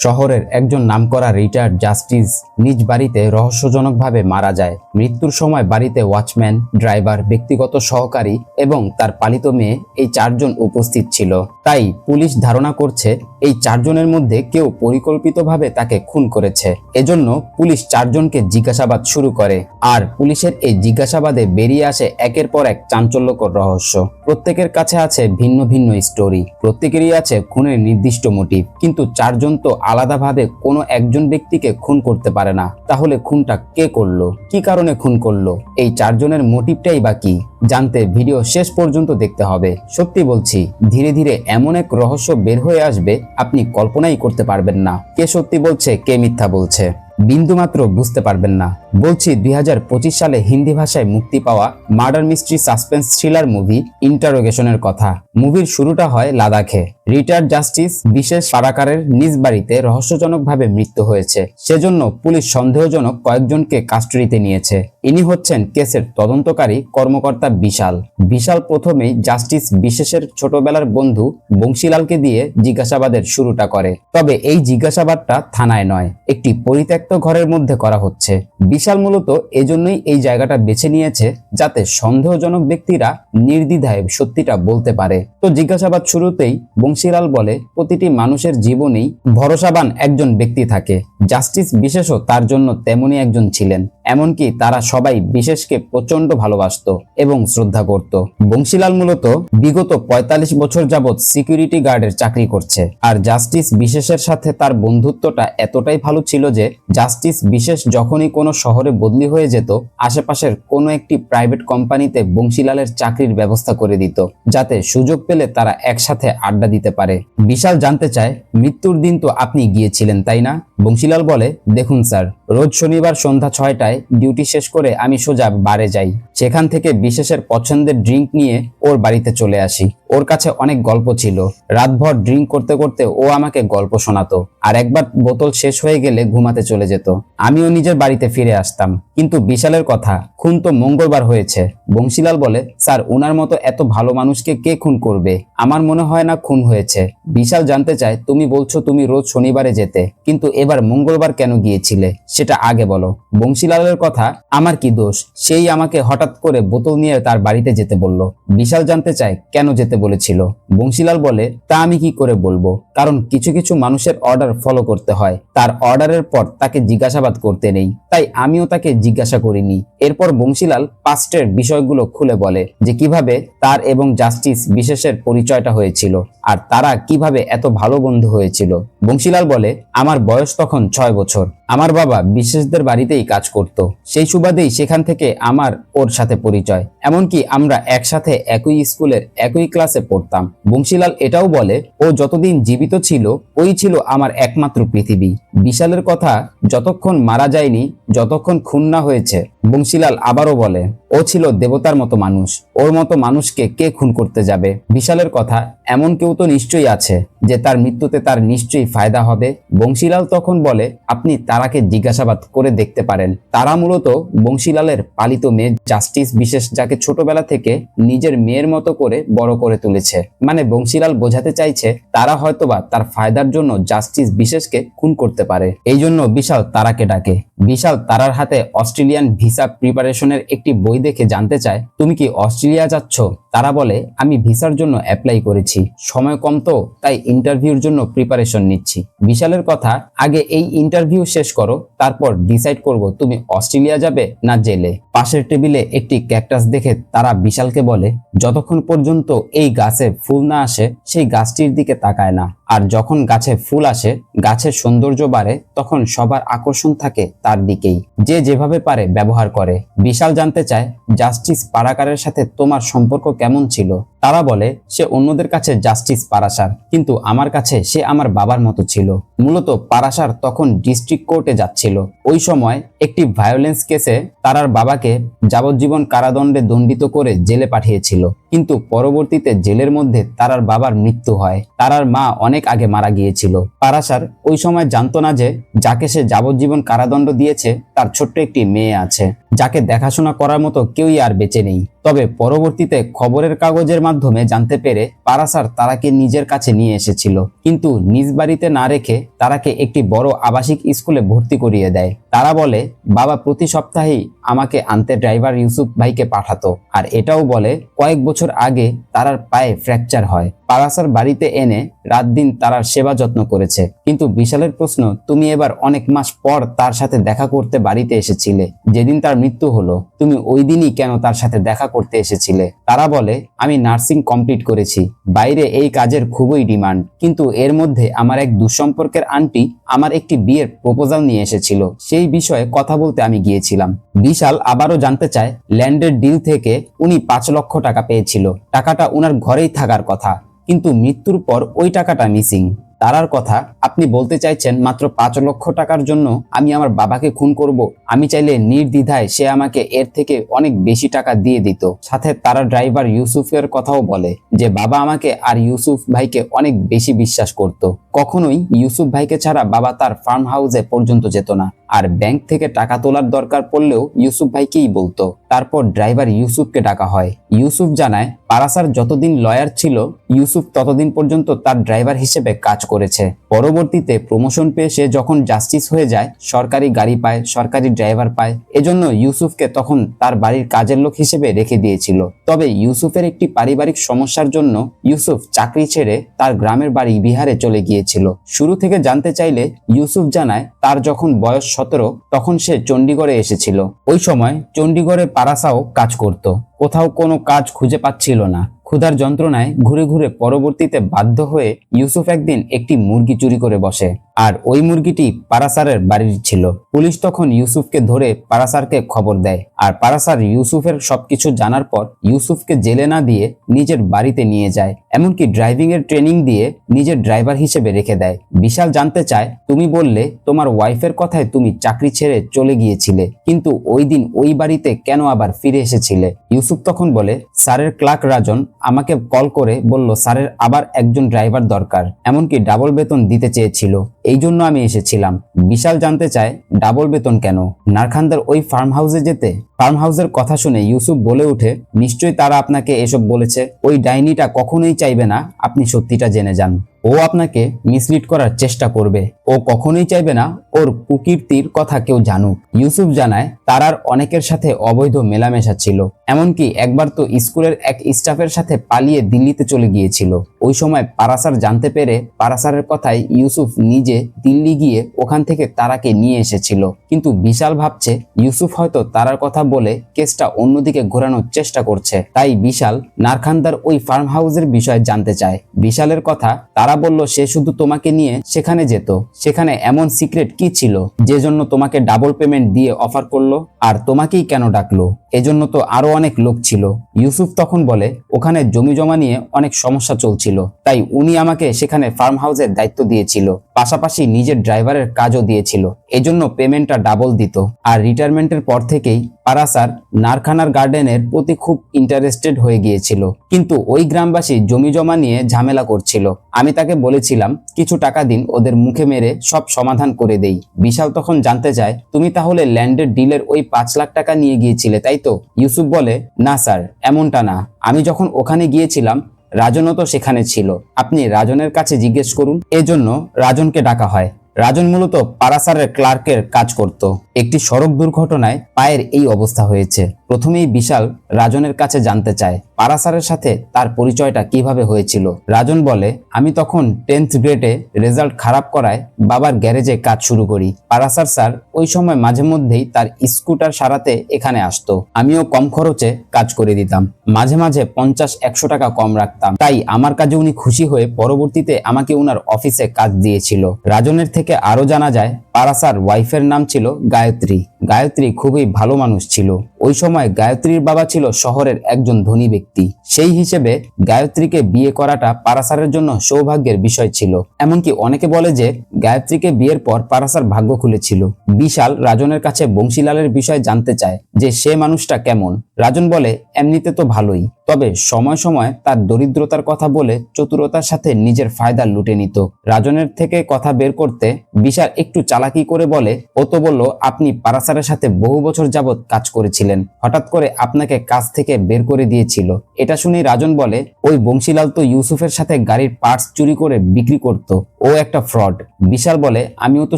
শহরের একজন নামকরা রিটায়ার্ড জাস্টিস নিজ বাড়িতে রহস্যজনকভাবে মারা যায়। মৃত্যুর সময় বাড়িতে ওয়াচম্যান, ড্রাইভার, ব্যক্তিগত সহকারী এবং তার পালিত মেয়ে এই চারজন উপস্থিত ছিল। তাই পুলিশ ধারণা করছে এই চারজনের মধ্যে কেউ পরিকল্পিতভাবে তাকে খুন করেছে। এজন্য পুলিশ চারজনকে জিজ্ঞাসাবাদ শুরু করে। আর পুলিশের এই জিজ্ঞাসাবাদে বেরিয়ে আসে একের পর এক চাঞ্চল্যকর রহস্য। প্রত্যেকের কাছে আছে ভিন্ন ভিন্ন স্টোরি, প্রত্যেকেরই আছে খুনের নির্দিষ্ট মোটিভ, কিন্তু চারজন তো আলাদাভাবে কোনো একজন ব্যক্তিকে খুন করতে পারে না। তাহলে খুনটা কে করলো, কি কারণে খুন করলো, এই চারজনের মোটিভটাই বা কি, জানতে ভিডিও শেষ পর্যন্ত দেখতে হবে। সত্যি বলছি, ধীরে ধীরে এমন এক রহস্য বের হয়ে আসবে আপনি কল্পনাই করতে পারবেন না। কে সত্যি বলছে, কে মিথ্যা বলছে, বিন্দুমাত্র বুঝতে পারবেন না। বলছি 2025 সালে হিন্দি ভাষায় মুক্তি পাওয়া murder mystery suspense thriller movie ইন্টারোগেশনের কথা। মুভির শুরুটা হয় লাদাখে। রিটায়ার্ড জাস্টিস বিশেষ পারাকারের নিজ বাড়িতে রহস্যজনকভাবে মৃত্যু হয়েছে। সেজন্য পুলিশ সন্দেহজনক কয়েকজনকে কাস্টডিতে নিয়েছে। ইনি হচ্ছেন কেসের তদন্তকারী কর্মকর্তা বিশাল। বিশাল প্রথমেই জাস্টিস বিশেষের ছোটবেলার বন্ধু বংশীলালকে দিয়ে জিজ্ঞাসাবাদের শুরুটা করে। তবে এই জিজ্ঞাসাবাদটা থানায় নয়, একটি পরিত্যক্ত ঘরের মধ্যে করা হচ্ছে। বিশাল মূলত এজন্যই এই জায়গাটা বেছে নিয়েছে, যাতে সন্দেহজনক ব্যক্তিরা নির্দ্বিধায় সত্যিটা বলতে পারে। তো জিজ্ঞাসাবাদ শুরুতেই বংশীলাল বলে, প্রতিটি মানুষের জীবনেই ভরসাবান একজন ব্যক্তি থাকে। জাস্টিস বিশেষও তার জন্য তেমনই একজন ছিলেন। এমনকি তারা সবাই বিশেষকে প্রচন্ড ভালোবাসত এবং শ্রদ্ধা করত। বংশীলাল মূলত বিগত 45 বছর যাবৎ সিকিউরিটি গার্ডের চাকরি করছে। আর জাস্টিস বিশেষের সাথে তার বন্ধুত্বটা এতটাই ভালো ছিল যে জাস্টিস বিশেষ যখনই কোনো শহরে বদলি হয়ে যেত, আশেপাশের কোনো একটি প্রাইভেট কোম্পানিতে বংশীলালের চাকরির ব্যবস্থা করে দিত, যাতে সুযোগ পেলে তারা একসাথে আড্ডা দিতে পারে। বিশাল জানতে চায়, মৃত্যুর দিন তো আপনি গিয়েছিলেন তাই না? বংশীলাল বলে, দেখুন স্যার, রোজ শনিবার সন্ধ্যা 6টায় ডিউটি শেষ করে আমি সোজা বারে যাই। সেখান থেকে বিশেষের পছন্দের ড্রিঙ্ক নিয়ে ওর বাড়িতে চলে আসি। ওর কাছে অনেক গল্প ছিল। রাতভর ড্রিঙ্ক করতে করতে ও আমাকে গল্প শোনাতো, আর একবার বোতল শেষ হয়ে গেলে ঘুমাতে চলে যেত। আমিও নিজের বাড়িতে ফিরে আসতাম। কিন্তু বিশালের কথা, খুন তো মঙ্গলবার হয়েছে। বংশীলাল বলে, স্যার, উনার মতো এত ভালো মানুষকে কে খুন করবে? আমার মনে হয় না খুন হয়েছে। বিশাল জানতে চায়, তুমি বলছো তুমি রোজ শনিবারে যেতে, কিন্তু এবার মঙ্গলবার কেন গিয়েছিলে সেটা আগে বলো। বংশীলালের কথা, আমার কি দোষ? সেই আমাকে হঠাৎ করে বোতল নিয়ে তার বাড়িতে যেতে বলল। বিশাল জানতে চায় কেন যেতে বলেছিল। বংশীলাল বলে, তা আমি কি করে বলবো, কারণ কিছু কিছু মানুষের অর্ডার ফলো করতে হয়। তার অর্ডারের পর তাকে জিজ্ঞাসাবাদ করতে নেই, তাই আমিও তাকে জিজ্ঞাসা করিনি। এরপর বংশীলাল পাস্টের বিষয়গুলো খুলে বলে যে কিভাবে তার এবং জাস্টিস বিশেষের পরিচয়টা হয়েছিল, আর তারা কিভাবে এত ভালো বন্ধু হয়েছিল। বংশীলাল বলে, আমার বয়স তখন 6 বছর। আমার বাবা বিশেষদের বাড়িতেই কাজ করত। সেই সুবাদেই সেখান থেকে আমার ওর সাথে পরিচয়। এমনকি আমরা একসাথে একই স্কুলের একই ক্লাসে পড়তাম। বংশীলাল এটাও বলে, ও যতদিন জীবিত ছিল ওই ছিল আমার একমাত্র পৃথিবী। বিশালের কথা, যতক্ষণ মারা যায়নি, যতক্ষণ খুন না হয়েছে। বংশীলাল আবারও বলে, ও ছিল দেবতার মতো মানুষ। ওর মতো মানুষকে কে খুন করতে যাবে? বিশালের কথা, এমন কেউ তো নিশ্চয়ই আছে যে তার মৃত্যুতে তার নিশ্চয়ই ফায়দা হবে। বংশীলাল তখন বলে, আপনি তারাকে জিজ্ঞাসাবাদ করে দেখতে পারেন। তারা মূলত বংশীলালের পালিত মেয়ে জাস্টিস বিশেষ, যাকে ছোটবেলা থেকে নিজের মেয়ের মতো করে বড় করে তুলেছে। মানে বংশীলাল বোঝাতে চাইছে তারা হয়তোবা তার ফায়দার জন্য জাস্টিস বিশেষকে খুন করতে পারে। এই জন্য বিশাল তারাকে ডাকে। বিশাল তারার হাতে অস্ট্রেলিয়ান ভিসা প্রিপারেশনের একটি বই দেখে জানতে চায়, তুমি কি অস্ট্রেলিয়া যাচ্ছ? তারা বলে, আমি ভিসার জন্য অ্যাপ্লাই করেছি, সময় কম তো তাই ইন্টারভিউর জন্য প্রিপারেশন নিচ্ছি। বিশালের কথা, আগে এই ইন্টারভিউ শেষ করো, তারপর ডিসাইড করব তুমি অস্ট্রেলিয়া যাবে না জেলে। পাশের টেবিলে একটি ক্যাকটাস দেখে তারা বিশালকে বলে, যতক্ষণ পর্যন্ত এই গাছে ফুল না আসে সেই গাছটির দিকে তাকায় না, আর যখন গাছে ফুল আসে, গাছের সৌন্দর্য বাড়ে, তখন সবার আকর্ষণ থাকে তার দিকেই। যে যেভাবে পারে ব্যবহার করে। বিশাল জানতে চায়, জাস্টিস পারাকারের সাথে তোমার সম্পর্ক কেমন ছিল? তারা বলে, সে অন্যদের কাছে জাস্টিস পারাসার, কিন্তু আমার কাছে সে আমার বাবার মতো ছিল। মূলত পারাসার তখন ডিস্ট্রিক্ট কোর্টে যাচ্ছিল। ওই সময় একটি ভায়োলেন্স কেসে তারার বাবাকে যাবজ্জীবন কারাদণ্ডে দণ্ডিত করে জেলে পাঠিয়েছিল, কিন্তু পরবর্তীতে জেলের মধ্যে তারার বাবার মৃত্যু হয়। তারার মা অনেক আগে মারা গিয়েছিল। পারাসার ওই সময় জানতো না যে যাকে সে যাবজ্জীবন কারাদণ্ড দিয়েছে তার ছোট্ট একটি মেয়ে আছে। যাকে দেখাশোনা করার মতো কেউই আর বেঁচে নেই। তবে পরবর্তীতে খবরের কাগজের মাধ্যমে জানতে পেরে পারাসার তারাকে নিজের কাছে নিয়ে এসেছিল, কিন্তু নিজ বাড়িতে না রেখে তারাকে একটি বড় আবাসিক স্কুলে ভর্তি করিয়ে দেয়। তারা বলে বাবা প্রতি সপ্তাহেই আমাকে আনতে ড্রাইভার ইউসুফ ভাইকে পাঠাতো, আর এটাও বলে কয়েক বছর আগে তারার পায়ে ফ্র্যাকচার হয়। পারাসার বাড়িতে এনে রাত দিন তারার সেবা যত্ন করেছে। কিন্তু বিশালের প্রশ্ন, তুমি এবার অনেক মাস পর তার সাথে দেখা করতে বাড়িতে এসেছিলে, যেদিন তার মৃত্যু হলো, তুমি ওই দিনই কেন তার সাথে দেখা করতে এসেছিলে? তারা বলে আমি নার্সিং কমপ্লিট করেছি, বাইরে এই কাজের খুবই ডিমান্ড, কিন্তু এর মধ্যে আমার এক দুঃসম্পর্কের আন্টি আমার একটি বিয়ের প্রপোজাল নিয়ে এসেছিল, সেই বিষয়ে কথা বলতে আমি গিয়েছিলাম। বিশাল আবারও জানতে চায় ল্যান্ডের ডিল থেকে উনি 5 লক্ষ টাকা পেয়েছিল, টাকাটা উনার ঘরেই থাকার কথা, কিন্তু মৃত্যুর পর ওই টাকাটা মিসিং। তারার কথা, আপনি বলতে চাইছেন মাত্র 5 লক্ষ টাকার জন্য আমি আমার বাবাকে খুন করব? আমি চাইলে নির্দ্বিধায় সে আমাকে এর থেকে অনেক বেশি টাকা দিয়ে দিত। সাথে তারা ড্রাইভার ইউসুফের কথাও বলে যে বাবা আমাকে আর ইউসুফ ভাইকে অনেক বেশি বিশ্বাস করত, কখনোই ইউসুফ ভাইকে ছাড়া বাবা তার ফার্ম হাউসে পর্যন্ত যেত না, আর ব্যাংক থেকে টাকা তোলার দরকার পড়লেও ইউসুফ ভাইকেই বলতো। তারপর ড্রাইভার ইউসুফকে ডাকা হয়। ইউসুফ জানায় পারাসার যতদিন লয়ার ছিল ইউসুফ ততদিন পর্যন্ত তার ড্রাইভার হিসেবে কাজ করেছে। পরবর্তীতে প্রমোশন পেয়ে সে যখন জাস্টিস হয়ে যায়, সরকারি গাড়ি পায়, সরকারি ড্রাইভার পায়, এজন্য ইউসুফকে তখন তার বাড়ির কাজের লোক হিসেবে রেখে দিয়েছিল। তবে ইউসুফের একটি পারিবারিক সমস্যার জন্য ইউসুফ চাকরি ছেড়ে তার গ্রামের বাড়ি বিহারে চলে গিয়েছিল। শুরু থেকে জানতে চাইলে ইউসুফ জানায় তার যখন বয়স 17 তখন সে চণ্ডীগড়ে এসেছিল। ওই সময় চণ্ডীগড়ে পারাসাও কাজ করত, কোথাও কোনো কাজ খুঁজে পাচ্ছিল না। ক্ষুধার যন্ত্রণায় ঘুরে ঘুরে পরবর্তীতে বাধ্য হয়ে ইউসুফ একদিন একটি মুরগি চুরি করে বসে, আর ওই মুরগিটি পারাসারের বাড়ির ছিল। পুলিশ তখন ইউসুফকে ধরে পারাসারকে খবর দেয়, আর পারাসার ইউসুফের সবকিছু জানার পর ইউসুফকে জেলে না দিয়ে নিজের বাড়িতে নিয়ে যায়, এমনকি ড্রাইভিং এর ট্রেনিং দিয়ে নিজের ড্রাইভার হিসেবে রেখে দেয়। বিশাল জানতে চায়, তুমি বললে তোমার ওয়াইফের কথায় তুমি চাকরি ছেড়ে চলে গিয়েছিলে, কিন্তু ওই দিন ওই বাড়িতে কেন আবার ফিরে এসেছিলে? ইউসুফ তখন বলে স্যারের ক্লার্ক রাজন আমাকে কল করে বলল স্যারের আবার একজন ড্রাইভার দরকার, এমনকি ডাবল বেতন দিতে চেয়েছিল, এই জন্য আমি এসেছিলাম। বিশাল জানতে চায় ডাবল বেতন কেন? নারখান্দার ওই ফার্ম হাউসে যেতে? ফার্ম হাউসের কথা শুনে ইউসুফ বলে ওঠে, নিশ্চয়ই তারা আপনাকে এসব বলেছে। ওই ডাইনিটা কখনোই চাইবে না আপনি সত্যিটা জেনে যান। ও আপনাকে মিসলিড করার চেষ্টা করবে। ও কখনোই চাইবে না ওর কুকীর্তির কথা কেউ জানুক। ইউসুফ জানায় তারার অনেকের সাথে অবৈধ মেলামেশা ছিল, এমনকি একবার তো স্কুলের এক স্টাফের সাথে পালিয়ে দিল্লিতে চলে গিয়েছিল। ওই সময় পারাসার জানতে পেরে পারাসারের কথায় ইউসুফ নিজে দিল্লি গিয়ে ওখান থেকে তারাকে নিয়ে এসেছিল। কিন্তু বিশাল ভাবছে ইউসুফ হয়তো তারার কথা বলে কেসটা অন্যদিকে ঘোরানোর চেষ্টা করছে। তাই বিশাল নারখান্দার ওই ফার্ম হাউসের বিষয়ে জানতে চায়। বিশালের কথা, তারা বলল সে শুধু তোমাকে নিয়ে সেখানে যেত, সেখানে এমন সিক্রেট কি ছিল যে জন্য তোমাকে ডাবল পেমেন্ট দিয়ে অফার করলো, আর তোমাকেই কেন ডাকলো? এজন্য তো আরো অনেক লোক ছিল। ইউসুফ তখন বলে ওখানে জমি জমা নিয়ে অনেক সমস্যা চলছিল, তাই উনি আমাকে সেখানে ফার্ম হাউসের দায়িত্ব দিয়েছিল, পাশাপাশি নিজের ড্রাইভারের কাজও দিয়েছিল, এজন্য পেমেন্টটা ডাবল দিত। আর রিটায়ারমেন্টের পর থেকেই পারাসার নারখানার গার্ডেনের প্রতি খুব ইন্টারেস্টেড হয়ে গিয়েছিল, কিন্তু ওই গ্রামবাসী জমি জমা নিয়ে ঝামেলা করছিল। আমি তাকে বলেছিলাম কিছু টাকা দিন, ওদের মুখে মেরে সব সমাধান করে দেই। বিশাল তখন জানতে চায়, তুমি তাহলে ল্যান্ডের ডিলের ওই 5 লাখ টাকা নিয়ে গিয়েছিলে, তাই তো? ইউসুফ বলে, না স্যার, এমনটা না। আমি যখন ওখানে গিয়েছিলাম রাজনও তো সেখানে ছিল, আপনি রাজনের কাছে জিজ্ঞেস করুন। এজন্য রাজনকে ডাকা হয়। রাজন মূলত পারাসারের ক্লার্কের কাজ করত। একটি সড়ক দুর্ঘটনায় পায়ের এই অবস্থা হয়েছে। প্রথমেই বিশাল রাজনের কাছে জানতে চায় পারাসারের সাথে তার পরিচয়টা কিভাবে হয়েছিল। রাজন বলে, আমি তখন 10th গ্রেডে রেজাল্ট খারাপ করায় বাবার গ্যারেজে কাজ শুরু করি। পারাসার স্যার ওই সময় মাঝে মধ্যেই তার স্কুটার সারাতে এখানে আসতো, আমিও কম খরচে কাজ করে দিতাম, মাঝে মাঝে 50-100 টাকা কম রাখতাম। তাই আমার কাজে উনি খুশি হয়ে পরবর্তীতে আমাকে উনার অফিসে কাজ দিয়েছিল। রাজনের থেকে আরো জানা যায় পারাসার ওয়াইফের নাম ছিল গায়ত্রী। গায়ত্রী খুবই ভালো মানুষ ছিল। ওই সময় গায়ত্রীর বাবা ছিল শহরের একজন ধনী ব্যক্তি। সেই হিসেবে গায়ত্রীকে বিয়ে করাটা পারাসারের জন্য সৌভাগ্যের বিষয় ছিল। এমনকি অনেকে বলে যে গায়ত্রীকে বিয়ের পর পারাসার ভাগ্য খুলেছিল। বিশাল রাজনের কাছে বংশীলালের বিষয় জানতে চায় যে সে মানুষটা কেমন। রাজন বলে, এমনিতে তো ভালোই, তবে সময় সময় তার দরিদ্রতার কথা বলে চতুরতার সাথে নিজের ফায়দা লুটে নিত। রাজনের থেকে কথা বের করতে বিশাল একটু চালাকি করে বলে, ও তো বলল আপনি পারাসার পারাসারের সাথে বহু বছর যাবৎ কাজ করেছিলেন, হঠাৎ করে আপনাকে কাজ থেকে বের করে দিয়েছিল। এটা শুনে রাজন বলে, ওই বংশীলাল তো ইউসুফের সাথে গাড়ির পার্টস চুরি করে বিক্রি করত, ও একটা ফ্রড। বিশাল বলে, আমিও তো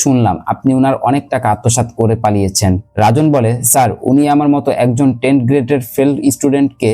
শুনলাম আপনি ওনার অনেক টাকা আত্মসাৎ করে পালিয়েছেন। রাজন বলে, স্যার উনি আমার মতো একজন 10th গ্রেডের ফেল স্টুডেন্টকে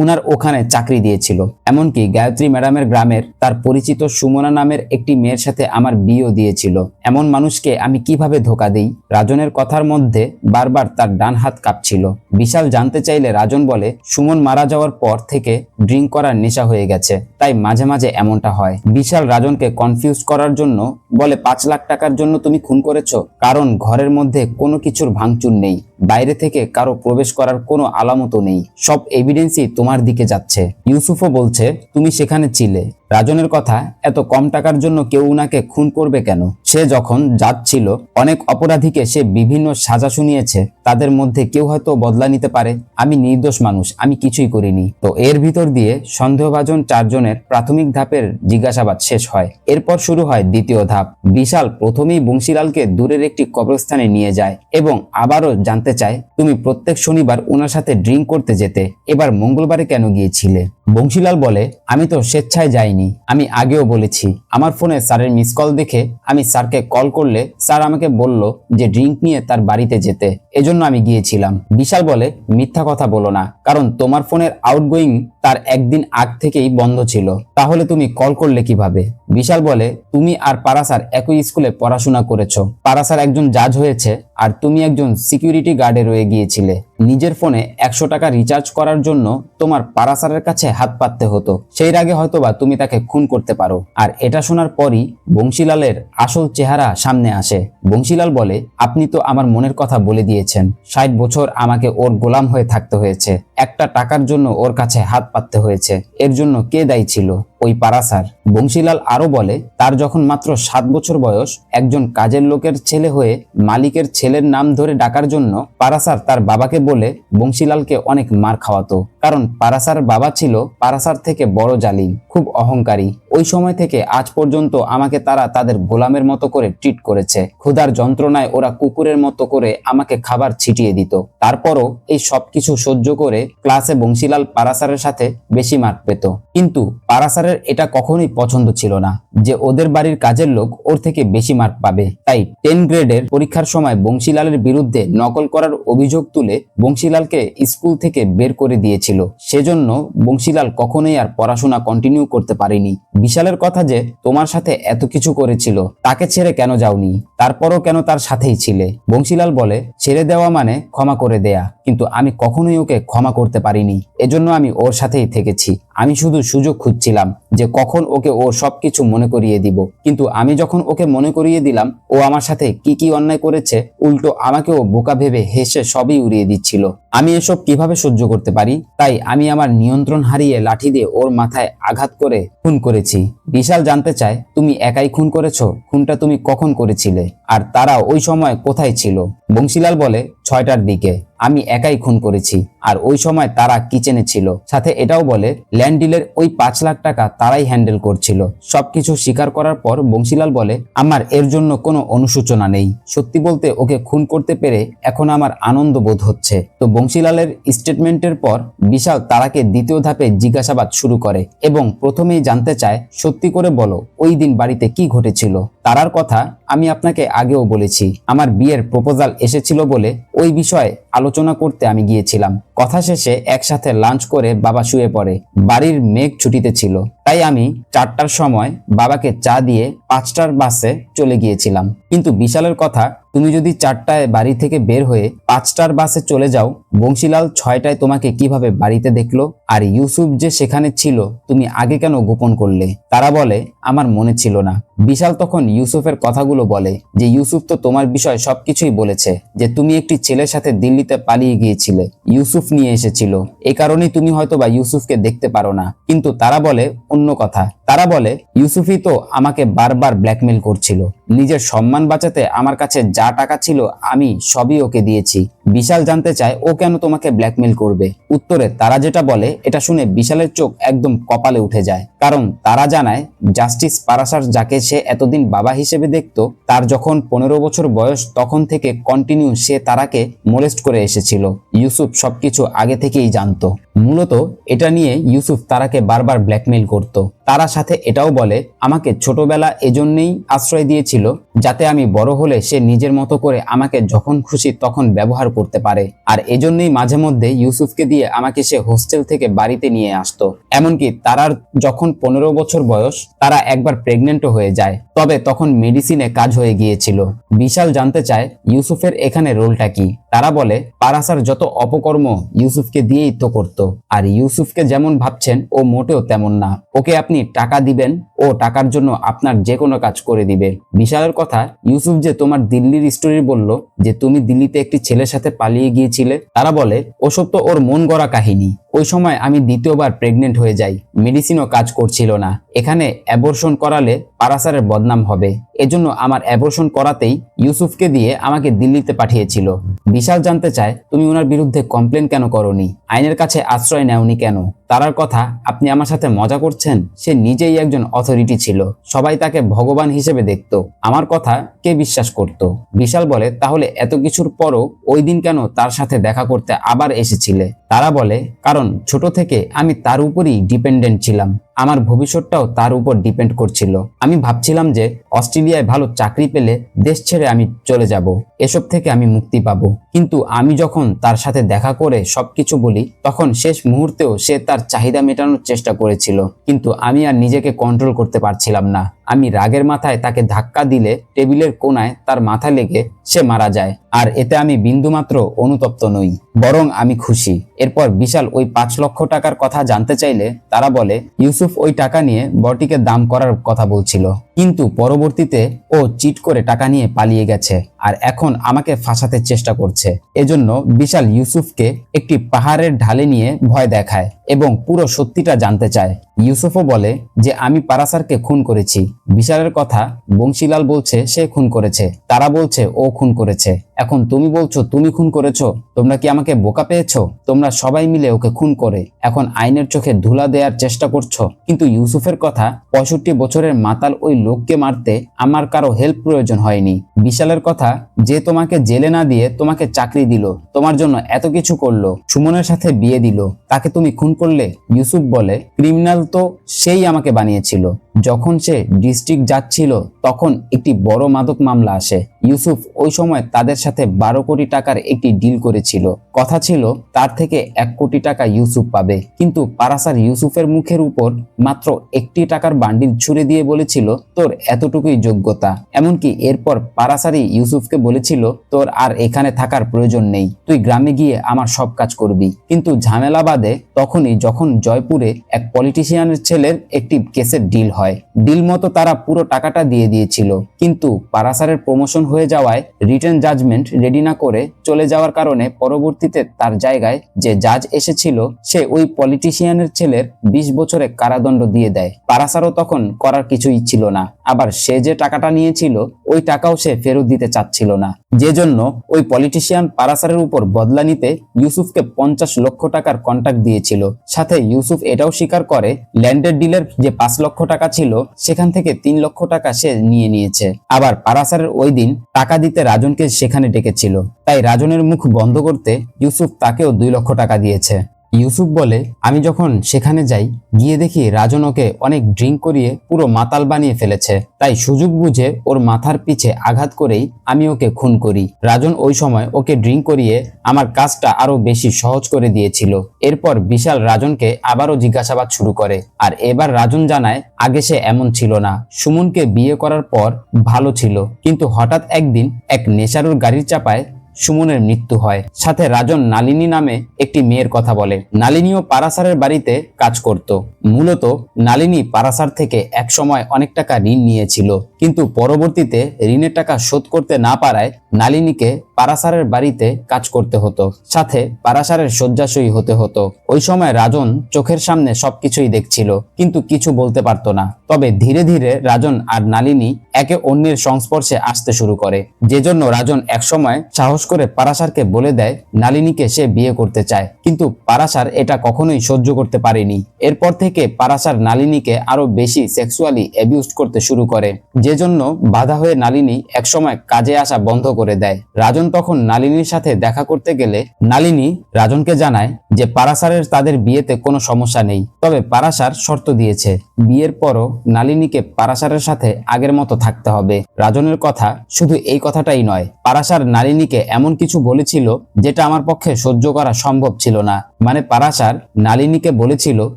উনার ওখানে চাকরি দিয়েছিল। এমনকি গায়ত্রী ম্যাডামের গ্রামের তার পরিচিত সুমনা নামের একটি মেয়ের সাথে আমার বিয়েও দিয়েছিল। এমন মানুষকে আমি কিভাবে ধোকা দেই? রাজনের কথার মধ্যে বারবার তার ডান হাত কাঁপছিল। বিশাল জানতে চাইলে রাজন বলে, সুমন মারা যাওয়ার পর থেকে ড্রিঙ্ক করার নেশা হয়ে গেছে, তাই মাঝে মাঝে এমনটা হয়। বিশাল রাজনকে কনফিউজ করার জন্য বলে, 5 লাখ টাকার জন্য তুমি খুন করেছো? কারণ ঘরের মধ্যে কোনো কিছুর ভাঙচুর নেই, বাইরে থেকে কারো প্রবেশ করার কোনো আলামতও নেই, সব এভিডেন্সই তোমার দিকে যাচ্ছে। ইউসুফও বলছে তুমি সেখানে ছিলে। রাজনের কথা, এত কম টাকার জন্য কেউ উনাকে খুন করবে কেন? সে যখন যাচ্ছিল অনেক অপরাধীকে সে বিভিন্ন সাজা শুনিয়েছে, তাদের মধ্যে কেউ হয়তো বদলা নিতে পারে। আমি নির্দোষ মানুষ, আমি কিছুই করিনি। তো এর ভিতর দিয়ে সন্দেহভাজন 4 জনের প্রাথমিক ধাপের জিজ্ঞাসাবাদ শেষ হয়। এরপর শুরু হয় দ্বিতীয় ধাপ। বিশাল প্রথমেই বংশীলালকে দূরের একটি কবরস্থানে নিয়ে যায় এবং আবারও জানতে চায়, তুমি প্রত্যেক শনিবার ওনার সাথে ড্রিঙ্ক করতে যেতে, এবার মঙ্গলবারে কেন গিয়েছিলে? বংশীলাল বলে, আমি তো স্বেচ্ছায় যাইনি, আমি আগেও বলেছি। আমার ফোনে স্যারের মিস কল দেখে আমি স্যারকে কল করলে স্যার আমাকে বলল যে ড্রিঙ্ক নিয়ে তার বাড়িতে যেতে, এজন্য আমি গিয়েছিলাম। বিশাল বলে, মিথ্যা কথা বলো না, কারণ তোমার ফোনের আউটগোয়িং তার একদিন আগ থেকেই বন্ধ ছিল, তাহলে তুমি কল করলে কিভাবে? বিশাল বলে, তুমি আর পারাসার একই স্কুলে পড়াশোনা করেছো, পারাসার একজন জাজ হয়েছে আর তুমি একজন সিকিউরিটি গার্ডে রয়ে গিয়েছিলে। নিজের ফোনে 100 টাকা রিচার্জ করার জন্য তোমার পারাসারের কাছে হাত পাততে হতো, সেই আগে হয়তোবা তুমি তাকে খুন করতে পারো। আর এটা শোনার পরই বংশীলালের আসল চেহারা সামনে আসে। বংশীলাল বলে, আপনি তো আমার মনের কথা বলে দিয়েছেন, 60 বছর আমাকে ওর গোলাম হয়ে থাকতে হয়েছে, একটা টাকার জন্য ওর কাছে হাত পাততে হয়েছে, এর জন্য কে দায়ী ছিল? ওই পারাসার। বংশীলাল আরো বলে, তার যখন মাত্র 7 বছর বয়স, একজন কাজের লোকের ছেলে হয়ে মালিকের ছেলের নাম ধরে ডাকার জন্য পারাসার তার বাবাকে বলে বংশীলালকে অনেক মার খাওয়াতো, কারণ পারাসার বাবা ছিল পারাসার থেকে বড় জালিম, খুব অহংকারী। ওই সময় থেকে আজ পর্যন্ত আমাকে তারা তাদের গোলামের মতো করে ট্রিট করেছে। ক্ষুধার যন্ত্রণায় ওরা কুকুরের মতো করে আমাকে খাবার ছিটিয়ে দিত। তারপরও এই সবকিছু সহ্য করে ক্লাসে বংশীলাল পারাসারের সাথে বেশি মার পেত, কিন্তু পারাসারের এটা কখনোই পছন্দ ছিল না যে ওদের বাড়ির কাজের লোক ওর থেকে বেশি মার্ক পাবে। তাই 10 গ্রেডের পরীক্ষার সময় বংশীলালের বিরুদ্ধে নকল করার অভিযোগ তুলে বংশীলালকে স্কুল থেকে বের করে দিয়েছিল। সেজন্য বংশীলাল কখনোই আর পড়াশোনা কন্টিনিউ করতে পারেনি। বিশালের কথা যে তোমার সাথে এত কিছু করেছিল, তাকে ছেড়ে কেন যাওনি? তারপরও কেন তার সাথেই ছিলে? বংশীলাল বলে, ছেড়ে দেওয়া মানে ক্ষমা করে দেয়া, কিন্তু আমি কখনোই ওকে ক্ষমা করতে পারিনি, এজন্য আমি ওর সাথেই থেকেছি। আমি শুধু সুযোগ খুঁজছিলাম যে কখন ওকে ওর সবকিছু মনে করিয়ে দিব, কিন্তু আমি যখন ওকে মনে করিয়ে দিলাম ও আমার সাথে কি কি অন্যায় করেছে, উল্টো আমাকেও বোকা ভেবে হেসে সবই উড়িয়ে দিচ্ছিল। আমি এসব কিভাবে সহ্য করতে পারি? তাই আমি আমার নিয়ন্ত্রণ হারিয়ে লাঠি দিয়ে ওর মাথায় আঘাত করে খুন করেছি। বিশাল জানতে চায়, তুমি একাই খুন করেছো? খুনটা তুমি কখন করেছিলে? আর তারা ওই সময় কোথায় ছিল? বংশীলাল বলে, 6টার দিকে আমি একাই খুন করেছি, আর ওই সময় তারা কিচেনে ছিল। সাথে এটাও বলে, ল্যান্ড ডিলের ওই 5 লাখ টাকা তারাই হ্যান্ডেল করছিল। সবকিছু স্বীকার করার পর বংশীলাল বলে, আমার এর জন্য কোনো অনুশোচনা নেই। সত্যি বলতে ওকে খুন করতে পেরে এখন আমার আনন্দ বোধ হচ্ছে। তো বংশীলালের স্টেটমেন্টের পর বিশাল তারাকে দ্বিতীয় ধাপে জিজ্ঞাসাবাদ শুরু করে এবং প্রথমেই জানতে চায়, সত্যি করে বলো ওই দিন বাড়িতে কি ঘটেছিল? তারার কথা আমি আপনাকে আগেও বলেছি, আমার বিয়ের প্রপোজাল এসেছিল বলে ওই বিষয়ে আলোচনা করতে আমি গিয়েছিলাম। কথা শেষে একসাথে লাঞ্চ করে বাবা শুয়ে পড়ে। বাড়ির মেঘ ছুটিতে ছিল, তাই আমি 4টার সময় বাবাকে চা দিয়ে 5টার বাসে চলে গিয়েছিলাম। কিন্তু বিশালের কথা, তুমি যদি 4টায় বাড়ি থেকে বের হয়ে 5টার বাসে চলে যাও, বংশীলাল 6টায় তোমাকে কিভাবে বাড়িতে দেখলো? আর ইউসুফ যে সেখানে ছিল তুমি আগে কেন গোপন করলে? তারা বলে, আমার মনে ছিল না। বিশাল তখন ইউসুফের কথাগুলো বলে যে ইউসুফ তো তোমার বিষয় সবকিছুই বলেছে, যে তুমি একটি ছেলের সাথে দিল্লিতে পালিয়ে গিয়েছিলে, ইউসুফ নিয়ে এসেছিল, এই কারণেই তুমি হয়তোবা ইউসুফকে দেখতে পারো না। কিন্তু তারা বলে অন্য কথা। তারা বলে, ইউসুফই তো আমাকে বারবার ব্ল্যাকমেল করছিল, নিজের সম্মান বাঁচাতে আমার কাছে যা টাকা ছিল আমি সবই ওকে দিয়েছি। বিশাল জানতে চায় ও কেন তোমাকে ব্ল্যাকমেল করবে। উত্তরে তারা যেটা বলে এটা শুনে বিশালের চোখ একদম কপালে উঠে যায়, কারণ তারা জানায় জাস্টিস পারাসার যাকে সে এতদিন বাবা হিসেবে দেখতো, তার যখন 15 বছর বয়স তখন থেকে কন্টিনিউ সে তারাকে মোলেস্ট করে এসেছিল। ইউসুফ সবকিছু আগে থেকেই জানতো। মূলত এটা নিয়ে ইউসুফ তারাকে বারবার ব্ল্যাকমেইল করত। তারার সাথে এটাও বলে আমাকে ছোটবেলা এজন্যই আশ্রয় দিয়েছিল যাতে আমি বড় হলে সে নিজের মতো করে আমাকে যখন খুশি তখন ব্যবহার করতে পারে, আর এজন্যই মাঝে মধ্যে ইউসুফকে দিয়ে আমাকে সে হোস্টেল থেকে বাড়িতে নিয়ে আসতো। এমনকি তারার যখন 15 বছর বয়স তারা একবার প্রেগনেন্টও হয়ে যায়, তবে তখন মেডিসিনে কাজ হয়ে গিয়েছিল। বিশাল জানতে চায় ইউসুফের এখানে রোলটা কি। তারা বলে পারাসার যত অপকর্ম ইউসুফকে দিয়েই তো করতো, আর ইউসুফকে যেমন ভাবছেন ও মোটেও তেমন না। ওকে আপনি টাকা দিবেন, ও টাকার জন্য আপনার যে কোনো কাজ করে দিবে। বিশালের কথা ইউসুফ যে তোমার দিল্লির স্টোরি বলল যে তুমি দিল্লিতে একটি ছেলের সাথে পালিয়ে গিয়েছিলে, তারা বলে ওসব তো ওর মন গড়া কাহিনী। ওই সময় আমি দ্বিতীয়বার প্রেগনেন্ট হয়ে যাই, মেডিসিনও কাজ করছিল না। এখানে অ্যাবর্শন করালে পারাসারের বদনাম হবে, এজন্য আমার অ্যাবর্শন করাতেই ইউসুফকে দিয়ে আমাকে দিল্লিতে পাঠিয়েছিল। বিশাল জানতে চায় তুমি ওনার বিরুদ্ধে কমপ্লেন কেন করনি, আইনের কাছে আশ্রয় নেওনি কেন। তারার কথা আপনি আমার সাথে মজা করছেন, সে নিজেই একজন অথরিটি ছিল, সবাই তাকে ভগবান হিসেবে দেখতো, আমার কথা কে বিশ্বাস করত। বিশাল বলে তাহলে এত কিছুর পরও ওই দিন কেন তার সাথে দেখা করতে আবার এসেছিলে। তারা বলে কারণ ছোট থেকে আমি তার উপরই ডিপেন্ডেন্ট ছিলাম, আমার ভবিষ্যৎটাও তার উপর ডিপেন্ড করছিল। আমি ভাবছিলাম যে অস্ট্রেলিয়ায় ভালো চাকরি পেলে দেশ ছেড়ে আমি চলে যাব, এসব থেকে আমি মুক্তি পাবো। কিন্তু আমি যখন তার সাথে দেখা করে সবকিছু বলি তখন শেষ মুহূর্তেও সে তার চাহিদা মেটানোর চেষ্টা করেছিল, কিন্তু আমি আর নিজেকে কন্ট্রোল করতে পারছিলাম না। আমি রাগের মাথায় তাকে ধাক্কা দিলে টেবিলের কোনায় তার মাথা লেগে সে মারা যায়, আর এতে আমি বিন্দুমাত্র অনুতপ্ত নই, বরং আমি খুশি। এরপর বিশাল ওই 5 লক্ষ টাকার কথা জানতে চাইলে তারা বলে ইউসুফ ওই টাকা নিয়ে বটিকে দাম করার কথা বলছিল, কিন্তু পরবর্তীতে ও চিট করে টাকা নিয়ে পালিয়ে গেছে আর এখন আমাকে ফাঁসাতে চেষ্টা করছে। এজন্য বিশাল ইউসুফকে একটি পাহাড়ের ঢালে নিয়ে ভয় দেখায় এবং পুরো সত্যিটা জানতে চায়। ইউসুফও বলে যে আমি পারাসারকে খুন করেছি। বিশালের কথা বংশীলাল বলছে সে খুন করেছে, তারা বলছে ও খুন করেছে। এখন তুমি বলছো তুমি খুন করেছো, তোমরা কি আমাকে বোকা পেয়েছো? তোমরা সবাই মিলে ওকে খুন করে এখন আইনের চোখে ধুলা দেওয়ার চেষ্টা করছো। কিন্তু ইউসুফের কথা 65 বছরের মাতাল ওই লোককে মারতে আমার কারো হেল্প প্রয়োজন হয়নি। বিশালের কথা যে তোমাকে জেলে না দিয়ে তোমাকে চাকরি দিল, তোমার জন্য এত কিছু করলো, সুমনের সাথে বিয়ে দিল, তাকে তুমি খুন করলে। ইউসুফ বলে ক্রিমিনাল তো সেই আমাকে বানিয়েছিল। যখন সে ডিস্ট্রিক্ট যাচ্ছিল তখন একটি বড় মাদক মামলা আসে। ইউসুফ ওই সময় তাদের সাথে 12 কোটি টাকার একটি ডিল করেছিল। কথা ছিল তার থেকে 1 কোটি টাকা ইউসুফ পাবে, কিন্তু পারাসার ইউসুফের মুখের উপর মাত্র 1টি টাকার বান্ডিল ছুড়ে দিয়ে বলেছিল তোর এতটুকুই যোগ্যতা। এমনকি এরপর পারাসারই ইউসুফকে বলেছিল তোর আর এখানে থাকার প্রয়োজন নেই, তুই গ্রামে গিয়ে আমার সব কাজ করবি। কিন্তু ঝামেলা বাদে তখনই যখন জয়পুরে এক পলিটিশিয়ানের ছেলের একটি কেসের ডিল হয়। ডিল মতো তারা পুরো টাকাটা দিয়ে দিয়েছিল, কিন্তু পারাসারের প্রমোশন হয়ে যাওয়ায় রিটেন জাজমেন্ট রেডি না করে চলে যাওয়ার কারণে পরবর্তীতে তার জায়গায় যে জাজ এসেছিল সে ওই পলিটিশিয়ানের ছেলের 20 বছরে কারাদণ্ড দিয়ে দেয়। পারাসারও তখন করার কিছুই ছিল না, আবার সে যে টাকাটা নিয়েছিল ওই টাকাও সে ফেরত দিতে চাচ্ছিল না, যে জন্য ওই পলিটিশিয়ান পারাসারের উপর বদলা নিতে ইউসুফকে 50 লক্ষ টাকার কন্ট্রাক্ট দিয়েছিল। সাথে ইউসুফ এটাও স্বীকার করে ল্যান্ডের ডিলের যে 5 লক্ষ টাকা ছিল সেখান থেকে 3 লক্ষ টাকা সে নিয়েছে। আবার পারাসারের ওই দিন টাকা দিতে রাজনকে সেখানে ডেকেছিল, তাই রাজনের মুখ বন্ধ করতে ইউসুফ তাকেও 2 লক্ষ টাকা দিয়েছে। ইউসুফ বলে আমি যখন সেখানে যাই গিয়ে দেখি রাজন ওকে অনেক ড্রিঙ্ক করিয়ে পুরো মাতাল বানিয়ে ফেলেছে, তাই সুযোগ বুঝে ওর মাথার পিছে আঘাত করেই আমি ওকে খুন করি। রাজন ওই সময় ওকে ড্রিঙ্ক করিয়ে আমার কাজটা আরো বেশি সহজ করে দিয়েছিল। এরপর বিশাল রাজনকে আবারও জিজ্ঞাসাবাদ শুরু করে, আর এবার রাজন জানায় আগে সে এমন ছিল না, সুমনকে বিয়ে করার পর ভালো ছিল, কিন্তু হঠাৎ একদিন এক নেশারুর গাড়ির চাপায় সুমনের মৃত্যু হয়। সাথে রাজন নালিনী নামে একটি মেয়ের কথা বলে। নালিনীও পারাসারের বাড়িতে কাজ করত। মূলত নালিনী পারাসার থেকে এক সময় অনেক টাকা ঋণ নিয়েছিল, কিন্তু পরবর্তীতে ঋণের টাকা শোধ করতে না পারায় নালিনীকে পারাসারের বাড়িতে কাজ করতে হতো, সাথে পারাসারের শয্যাশয়ী হতে হতো। ওই সময় রাজন চোখের সামনে সবকিছুই দেখছিল, কিন্তু কিছু বলতে পারতো না। তবে ধীরে ধীরে রাজন আর নালিনী একে অন্যের সংস্পর্শে আসতে শুরু করে, যে জন্য রাজন একসময় সাহস করে পারাশারকে বলে দেয় নালিনীকে সে বিয়ে করতে চায়। কিন্তু পারাশার এটা কখনোই সহ্য করতে পারেনি। এরপর থেকে পারাশার নালিনীকে আরো বেশি সেক্সুয়ালি অ্যাবিউজ করতে শুরু করে, যে জন্য বাধা হয়ে নালিনী একসময় কাজে আসা বন্ধ করে দেয়। রাজন তখন নালিনীর সাথে দেখা করতে গেলে নালিনী রাজনকে জানায় যে পারাশারের তাদের বিয়েতে কোনো সমস্যা নেই, তবে পারাশার শর্ত দিয়েছে বিয়ের পরও নালিনীকে পারাশারের সাথে আগের মতো থাকতে হবে। রাজনের কথা শুধু এই কথাটাই নয়, পারাশার নালিনীকে এমন কিছু বলেছিল যেটা আমার পক্ষে সহ্য করা সম্ভব ছিল না। মানে পারাশার নালিনীকে বলেছিল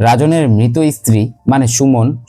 রাজনের মৃত স্ত্রী মানে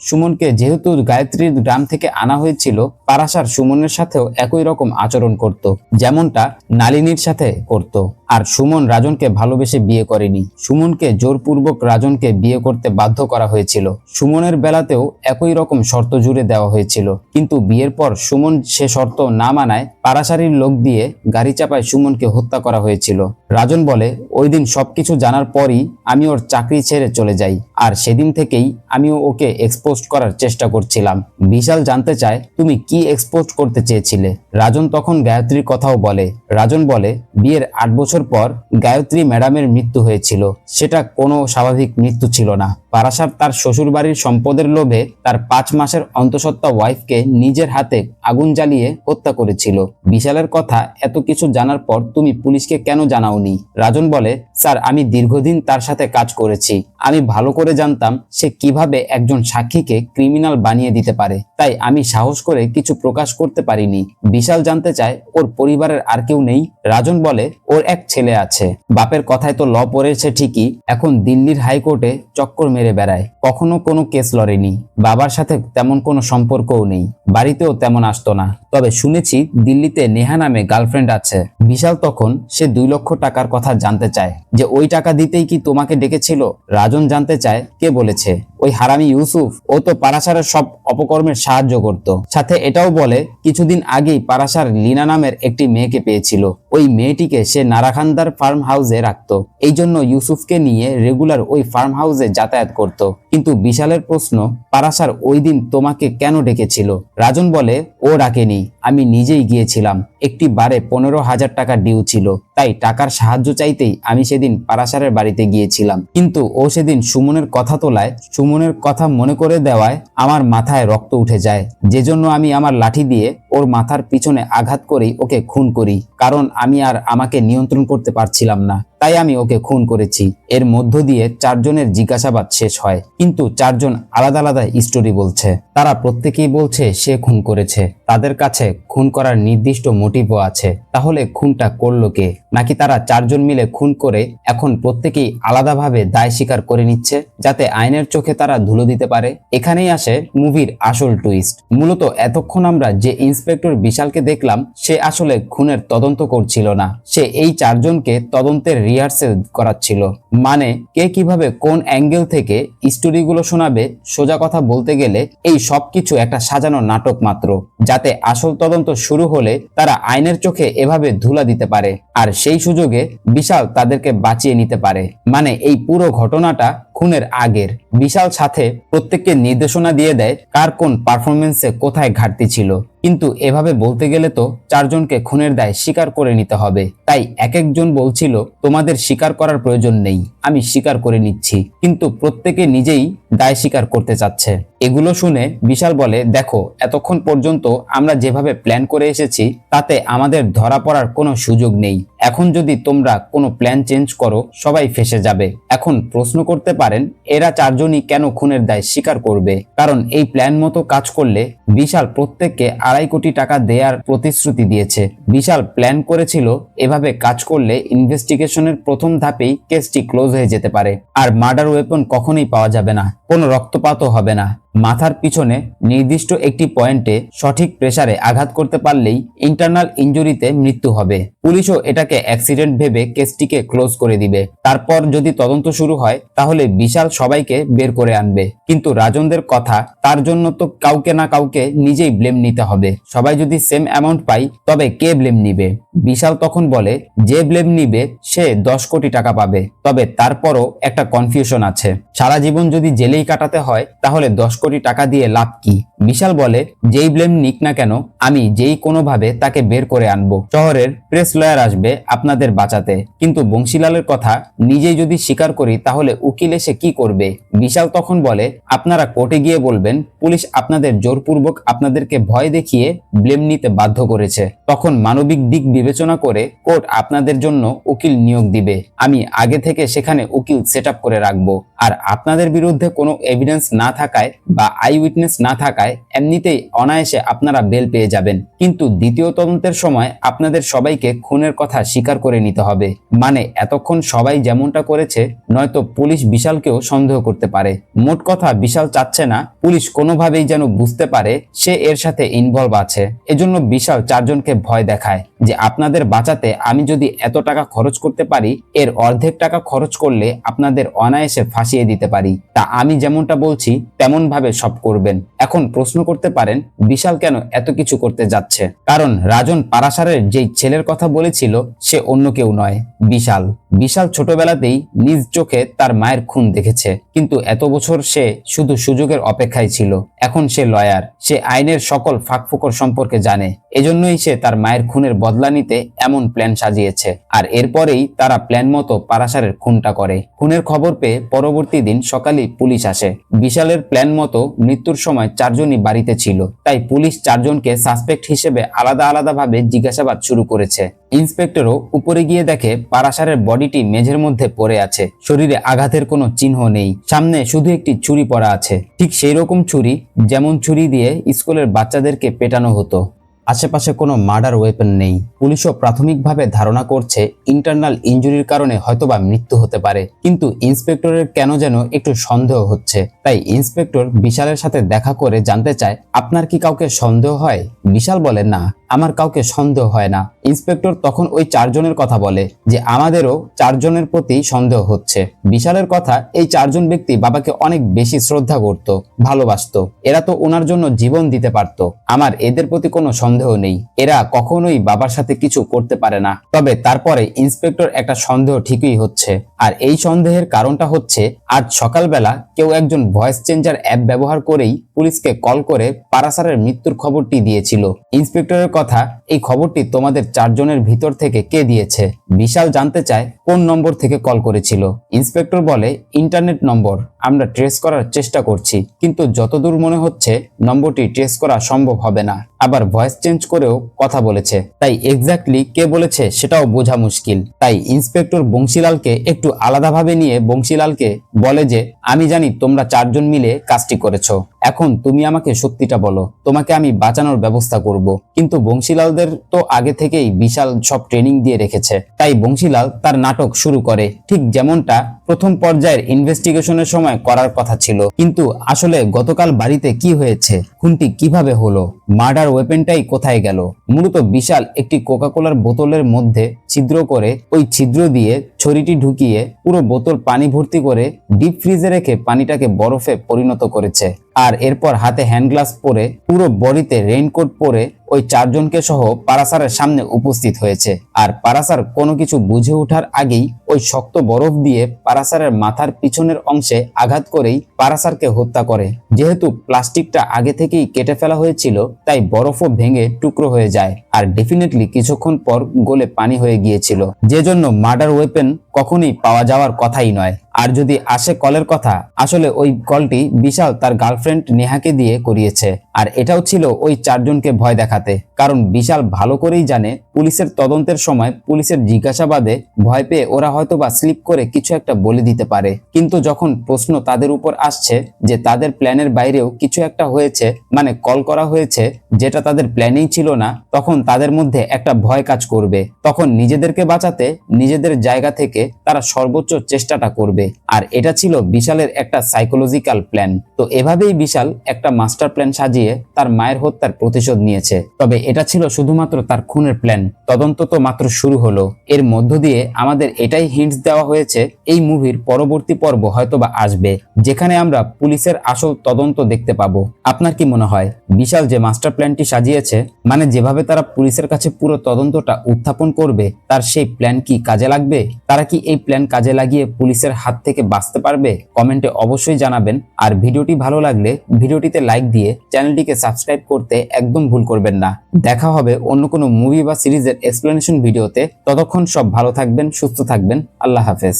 সুমনকে যেহেতু গায়ত্রীর গ্রাম থেকে আনা হয়েছিল, পারাশার সুমনের সাথেও একই রকম আচরণ করত যেমনটা নালিনীর সাথে করত। আর সুমন রাজনকে ভালোবেসে বিয়ে করেনি, সুমনকে জোরপূর্বক রাজনকে বিয়ে করতে বাধ্য করা হয়েছিল। সুমনের বেলাতেও একই রকম শর্ত জুড়ে দেওয়া হয়েছিল, কিন্তু বিয়ের পর সুমন সে শর্ত না মানায় পারাশারির লোক দিয়ে গাড়ি চাপায় সুমনকে হত্যা করা হয়েছিল। রাজন বলে ওই দিন সবকিছু জানার পরই আমি ওর চাকরি ছেড়ে চলে যাই, আর সেদিন থেকেই আমিও ওকে এক্সপোজ করার চেষ্টা করছিলাম। বিশাল জানতে চায় তুমি কি এক্সপোজ করতে চেয়েছিলে। রাজন তখন গায়ত্রীর কথাও বলে। রাজন বলে বিয়ের 8 বছর পর গায়ত্রী ম্যাডামের মৃত্যু হয়েছিল, সেটা কোনো স্বাভাবিক মৃত্যু ছিল না। পারাশার তার শ্বশুরবাড়ির সম্পদের লোভে তার 5 মাসের অন্তঃসত্ত্বা ওয়াইফকে নিজের হাতে আগুন জ্বালিয়ে হত্যা করেছিল। বিশালের কথা এত কিছু জানার পর তুমি পুলিশকে কেন জানাওনি? রাজন বলে স্যার, আমি দীর্ঘদিন তার সাথে কাজ করেছি, আমি ভালো করে জানতাম সে কিভাবে একজন সাক্ষীকে ক্রিমিনাল বানিয়ে দিতে পারে, তাই আমি সাহস করে কিছু প্রকাশ করতে পারিনি। বিশাল জানতে চায় ওর পরিবারের আর কেউ নেই? রাজন বলে ওর এক ছেলে আছে, বাপের কথায় তো ল পড়েছে ঠিকই, এখন দিল্লির হাইকোর্টে চক্কর মেরে বেড়ায়, কখনো কোনো কেস লড়েনি, বাবার সাথে তেমন কোনো সম্পর্কও নেই, বাড়িতেও তেমন আসতো না, তবে শুনেছি দিল্লিতে নেহা নামে গার্লফ্রেন্ড আছে। বিশাল তখন সে 2 লক্ষ টাকার কথা জানতে চায়, যে ওই টাকা দিতেই কি তোমাকে ডেকেছিল? রাজন জানতে চায় কে বলেছে? ওই হারামি ইউসুফ, ও তো পারাশারের সব অপকর্মের সাহায্য করত। সাথে এটাও বলে কিছুদিন আগেই পারাশার লীনা নামের একটি মেয়েকে পেয়েছিল, ওই মেয়েটিকে সে নারাখান্দার ফার্ম হাউসে রাখত, এই জন্য ইউসুফকে নিয়ে রেগুলার ওই ফার্ম হাউসে যাতায়াত করত। কিন্তু বিশালের প্রশ্ন, পারাশার ওই দিন তোমাকে কেন ডেকেছিল? রাজন বলে ও ডাকেনি, আমি নিজেই গিয়েছিলাম, একটি বারে 15,000 টাকা ডিউ ছিল, তাই টাকার সাহায্য চাইতেই আমি সেদিন পারাশারের বাড়িতে গিয়েছিলাম। কিন্তু ও সেদিন সুমনের কথা তোলায়, সুমনের কথা মনে করে দেওয়ায় আমার মাথায় রক্ত উঠে যায়, যে জন্য আমি আমার লাঠি দিয়ে ওর মাথার পিছনে আঘাত করেই ওকে খুন করি, কারণ আমি আর আমাকে নিয়ন্ত্রণ করতে পারছিলাম না, তাই আমি ওকে খুন করেছি। এর মধ্য দিয়ে 4 জনের জিজ্ঞাসাবাদ শেষ হয়, কিন্তু 4 জন আলাদা আলাদা স্টোরি বলছে। তারা প্রত্যেকেই বলছে সে খুন করেছে, তাদের কাছে খুন করার নির্দিষ্ট মোটিভও আছে। তাহলে খুনটা করলো কে? নাকি তারা 4 জন মিলে খুন করে এখন প্রত্যেকেই আলাদাভাবে দায় স্বীকার করে নিচ্ছে, যাতে আইনের চোখে তারা ধুলো দিতে পারে? এখানেই আসে মুভির আসল টুইস্ট। মূলত এতক্ষণ আমরা যে ইন্সপেক্টর বিশালকে দেখলাম, সে আসলে খুনের তদন্ত করছিল না, সে এই 4 জনকে তদন্তের রিহার্সেল করাচ্ছিল। মানে কে কিভাবে কোন অ্যাঙ্গেল থেকে স্টোরিগুলো শোনাবে, সোজা কথা বলতে গেলে এই সবকিছু একটা সাজানো নাটক মাত্র, যাতে আসল তদন্ত শুরু হলে তারা আইনের চোখে এভাবে ধুলা দিতে পারে, আর সেই সুযোগে বিশাল তাদেরকে বাঁচিয়ে নিতে পারে। মানে এই পুরো ঘটনাটা খুনের আগের। বিশাল সাথে প্রত্যেককে নির্দেশনা দিয়ে দেয় কার কোন পারফরমেন্সে কোথায় ঘাটতি ছিল, কিন্তু এভাবে বলতে গেলে তো 4 জনকে খুনের দায় স্বীকার করে নিতে হবে। তাই এক একজন বলছিল তোমাদের স্বীকার করার প্রয়োজন নেই, আমি স্বীকার করে নিচ্ছি, কিন্তু প্রত্যেকে নিজেই দায় স্বীকার করতে চাচ্ছে। এগুলো শুনে বিশাল বলে দেখো, এতক্ষণ পর্যন্ত আমরা যেভাবে প্ল্যান করে এসেছি তাতে আমাদের ধরা পড়ার কোনো সুযোগ নেই। এখন যদি তোমরা কোনো প্ল্যান চেঞ্জ করো সবাই ফেঁসে যাবে। এখন প্রশ্ন করতে পারেন এরা 4 জনই কেন খুনের দায় স্বীকার করবে? কারণ এই প্ল্যান মতো কাজ করলে বিশাল প্রত্যেককে 2.5 কোটি টাকা দেওয়ার প্রতিশ্রুতি দিয়েছে। বিশাল প্ল্যান করেছিল এভাবে কাজ করলে ইনভেস্টিগেশনের প্রথম ধাপেই কেসটি ক্লোজ হয়ে যেতে পারে, আর মার্ডার ওয়েপন কখনোই পাওয়া যাবে না, কোনো রক্তপাতও হবে না। মাথার পিছনে নির্দিষ্ট একটি পয়েন্টে সঠিক প্রেসারে আঘাত করতে পারলেই ইন্টারনাল ইনজুরিতে মৃত্যু হবে। পুলিশও এটাকে অ্যাক্সিডেন্ট ভেবে কেসটিকে ক্লোজ করে দিবে। তারপর যদি তদন্ত শুরু হয় তাহলে বিশাল সবাইকে বের করে আনবে, কিন্তু রাজনদের কথা, তার জন্য তো কাউকে না কাউকে নিজেই ব্লেম নিতে হবে। সবাই যদি সেম অ্যামাউন্ট পাই তবে কে ব্লেম নিবে? বিশাল তখন বলে যে ব্লেম নিবে সে 10 কোটি টাকা পাবে, তবে তারপরও একটা কনফিউশন আছে, সারা জীবন যদি জেলেই কাটাতে হয় তাহলে 10 কোটি টাকা দিয়ে লাভ কি? বিশাল বলে, যেই ব্লেম নিক না কেন আমি যেই কোনোভাবে তাকে বের করে আনবো। শহরের প্রেস লয়ার আসবে আপনাদের বাঁচাতে। কিন্তু বংশীলালের কথা নিজেই যদি স্বীকার করি তাহলে উকিল এসে কি করবে? বিশাল তখন বলে, আপনারা কোর্টে গিয়ে বলবেন পুলিশ আপনাদের জোরপূর্বক আপনাদেরকে ভয় দেখিয়ে ব্লেম নিতে বাধ্য করেছে। তখন মানবিক দিক বিবেচনা করে কোর্ট আপনাদের জন্য উকিল নিয়োগ দিবে। আমি আগে থেকে সেখানে উকিল সেট আপ করে রাখবো। আর আপনাদের বিরুদ্ধে কোনো এভিডেন্স না থাকায় বা আই উইটনেস না থাকায় এমনিতেই অনায়াসে আপনারা বেল পেয়ে যাবেন। কিন্তু দ্বিতীয় তদন্তের সময় আপনাদের সবাইকে খুনের কথা স্বীকার করে নিতে হবে। মানে এতক্ষণ সবাই যেমনটা করেছে, নয়তো পুলিশ বিশালকেও সন্দেহ করতে পারে। মোট কথা বিশাল চাচ্ছে না পুলিশ কোনোভাবেই যেন বুঝতে পারে সে এর সাথে ইনভলভ আছে। এজন্য বিশাল চারজনকে ভয় দেখায় যে আপনাদের বাঁচাতে আমি যদি এত টাকা খরচ করতে পারি, এর অর্ধেক টাকা খরচ করলে আপনাদের অনায়াসে ফাঁসিয়ে দিতে পারি। তা আমি যেমনটা বলছি তেমন ভাবে সব করবেন। এখন প্রশ্ন করতে পারেন বিশাল কেন এত কিছু করতে যাচ্ছে? কারণ রাজন পারাশারের যেই ছেলের কথা বলেছিল সে অন্য কেউ নয়, বিশাল। বিশাল ছোটবেলাতেই নিজ চোখে তার মায়ের খুন দেখেছে, কিন্তু এত বছর সে শুধু সুযোগের অপেক্ষায় ছিল। এখন সে লয়ার, সে আইনের সকল ফাঁকফোকর সম্পর্কে জানে। এজন্যই সে তার মায়ের খুনের বদলা নিতে এমন প্ল্যান সাজিয়েছে। আর এরপরেই তারা প্ল্যান মতো পারাশারের খুনটা করে। খুনের খবর পেয়ে পরবর্তী দিন সকালেই পুলিশ আসে। বিশালের প্ল্যান মতো মৃত্যুর সময় চারজনই বাড়িতে ছিল, তাই পুলিশ চারজনকে সাসপেক্ট হিসেবে আলাদা আলাদাভাবে জিজ্ঞাসাবাদ শুরু করেছে। ইন্সপেক্টরও উপরে গিয়ে দেখে পারাশারের বডিটি মেঝের মধ্যে পড়ে আছে। শরীরে আঘাতের কোনো চিহ্ন নেই, সামনে শুধু একটি ছুরি পড়া আছে, ঠিক সেই রকম ছুরি যেমন ছুরি দিয়ে স্কুলের বাচ্চাদেরকে পেটানো হতো। আশেপাশে কোনো মার্ডার ওয়েপন নেই। পুলিশও প্রাথমিকভাবে ধারণা করছে ইন্টারনাল ইনজুরির কারণে হয়তোবা মৃত্যু হতে পারে, কিন্তু ইন্সপেক্টরের কেন যেন একটু সন্দেহ হচ্ছে। তাই ইন্সপেক্টর বিশালের সাথে দেখা করে জানতে চায়, আপনার কি কাউকে সন্দেহ হয়? বিশাল বলে, না, আমার কাউকে সন্দেহ হয় না। ইন্সপেক্টর তখন ওই চারজনের কথা বলে যে আমাদেরও চারজনের প্রতি সন্দেহ হচ্ছে। বিশালের কথা, এই চারজন ব্যক্তি বাবাকে অনেক বেশি শ্রদ্ধা করত, ভালোবাসতো। এরা তো ওনার জন্য জীবন দিতে পারত। আমার এদের প্রতি কোনো সন্দেহ নেই, এরা কখনোই বাবার সাথে কিছু করতে পারে না। তবে তারপরে ইন্সপেক্টর একটা সন্দেহ ঠিকই হচ্ছে, আর এই সন্দেহের কারণটা হচ্ছে আজ সকালবেলা কেউ একজন ভয়েস চেঞ্জার অ্যাপ ব্যবহার করেই পুলিশকে কল করে পারাশারের মৃত্যুর খবরটি দিয়েছিল। ইন্সপেক্টরের কথা, এই খবরটি তোমাদের চারজনের ভিতর থেকে কে দিয়েছে? বিশাল জানতে চায় কোন নম্বর থেকে কল করেছিল। ইন্সপেক্টর বলে, ইন্টারনেট নম্বর, আমরা ট্রেস করার চেষ্টা করছি, কিন্তু যতদূর মনে হচ্ছে নম্বরটি ট্রেস করা সম্ভব হবে না। আবার ভয়েস চেঞ্জ করেও কথা বলেছে, তাই এক্স্যাক্টলি কে বলেছে সেটাও বোঝা মুশকিল। তাই ইন্সপেক্টর বংশীলালকে একটু আলাদাভাবে নিয়ে বংশীলালকে বলে যে আমি জানি তোমরা চারজন মিলে কাজটি করেছো, এখন তুমি আমাকে সত্যিটা বলো, তোমাকে আমি বাঁচানোর ব্যবস্থা করব। কিন্তু বংশীলালদের তো আগে থেকেই বিশাল সব ট্রেনিং দিয়ে রেখেছে, তাই বংশীলাল তার নাটক শুরু করে, ঠিক যেমনটা প্রথম পর্যায়ের ইনভেস্টিগেশনের সময় করার কথা ছিল। কিন্তু আসলে গতকাল বাড়িতে কি হয়েছে, খুনটি কিভাবে হলো, মার্ডার ওয়েপেনটাই কোথায় গেল? মূলত বিশাল একটি কোকাকোলার বোতলের মধ্যে ছিদ্র করে ওই ছিদ্র দিয়ে ছড়িটি ঢুকিয়ে পুরো বোতল পানি ভর্তি করে ডিপ ফ্রিজে রেখে পানিটাকে বরফে পরিণত করেছে। আর এরপর হাতে হ্যান্ডগ্লাস পরে পুরো বডিতে রেইনকোট পরে ওই চারজনকে সহ পারাশারের সামনে উপস্থিত হয়েছে। আর পারাশার কোনো কিছু বুঝে ওঠার আগেই ওই শক্ত বরফ দিয়ে পারাশারের মাথার পিছনের অংশে আঘাত করেই পারাশারকে হত্যা করে। যেহেতু প্লাস্টিকটা আগে থেকেই কেটে ফেলা হয়েছিল, তাই বরফও ভেঙে টুকরো হয়ে যায়, আর ডেফিনেটলি কিছুক্ষণ পর গলে পানি হয়ে গিয়েছিল, যে জন্য মার্ডার ওয়েপেন কখনোই পাওয়া যাওয়ার কথাই নয়। আর যদি আসে কলের কথা, আসলে ওই কলটি বিশাল তার গার্লফ্রেন্ড নেহাকে দিয়ে করিয়েছে। আর এটাও ছিল ওই চারজনকে ভয় দেখাতে, কারণ বিশাল ভালো করেই জানে পুলিশের তদন্তের সময় পুলিশের জিজ্ঞাসাবাদে ভয় পেয়ে ওরা হয়তোবা স্লিপ করে কিছু একটা বলে দিতে পারে। কিন্তু যখন প্রশ্ন তাদের উপর আসছে যে তাদের প্ল্যানের বাইরেও কিছু একটা হয়েছে, মানে কল করা হয়েছে যেটা তাদের প্ল্যানেই ছিল না, তখন তাদের মধ্যে একটা ভয় কাজ করবে। তখন নিজেদেরকে বাঁচাতে নিজেদের জায়গা থেকে তারা সর্বোচ্চ চেষ্টাটা করবে। আর এটা ছিল বিশালের একটা সাইকোলজিক্যাল প্ল্যান। তো এভাবেই বিশাল একটা মাস্টার প্ল্যান সাজিয়ে তার মায়ের হত্যার প্রতিশোধ নিয়েছে। তবে এটা ছিল শুধুমাত্র তার খুনের প্ল্যান তদন্ত তো মাত্র শুরু হলো। এর মধ্য দিয়ে আমাদের এটাই হিন্টস দেওয়া হয়েছে এই মুভির পরবর্তী পর্ব হয়তোবা আসবে, যেখানে আমরা পুলিশের আসল তদন্ত দেখতে পাবো। আপনার কি মনে হয় বিশাল যে মাস্টার প্ল্যানটি সাজিয়েছে, মানে যেভাবে তারা পুলিশের কাছে পুরো তদন্তটা উত্থাপন করবে, তার সেই প্ল্যান কি কাজে লাগবে? তারা কি এই প্ল্যান কাজে লাগিয়ে পুলিশের হাত থেকে বাঁচতে পারবে? কমেন্টে অবশ্যই জানাবেন। আর ভিডিওটি ভালো লাগলে ভিডিওটিতে লাইক দিয়ে চ্যানেলটিকে সাবস্ক্রাইব করতে একদম ভুল করবেন না। দেখা হবে অন্য কোনো মুভি বা সিরিজের এক্সপ্লেনেশন ভিডিওতে। ততক্ষণ সব ভালো থাকবেন, সুস্থ থাকবেন। আল্লাহ হাফেজ।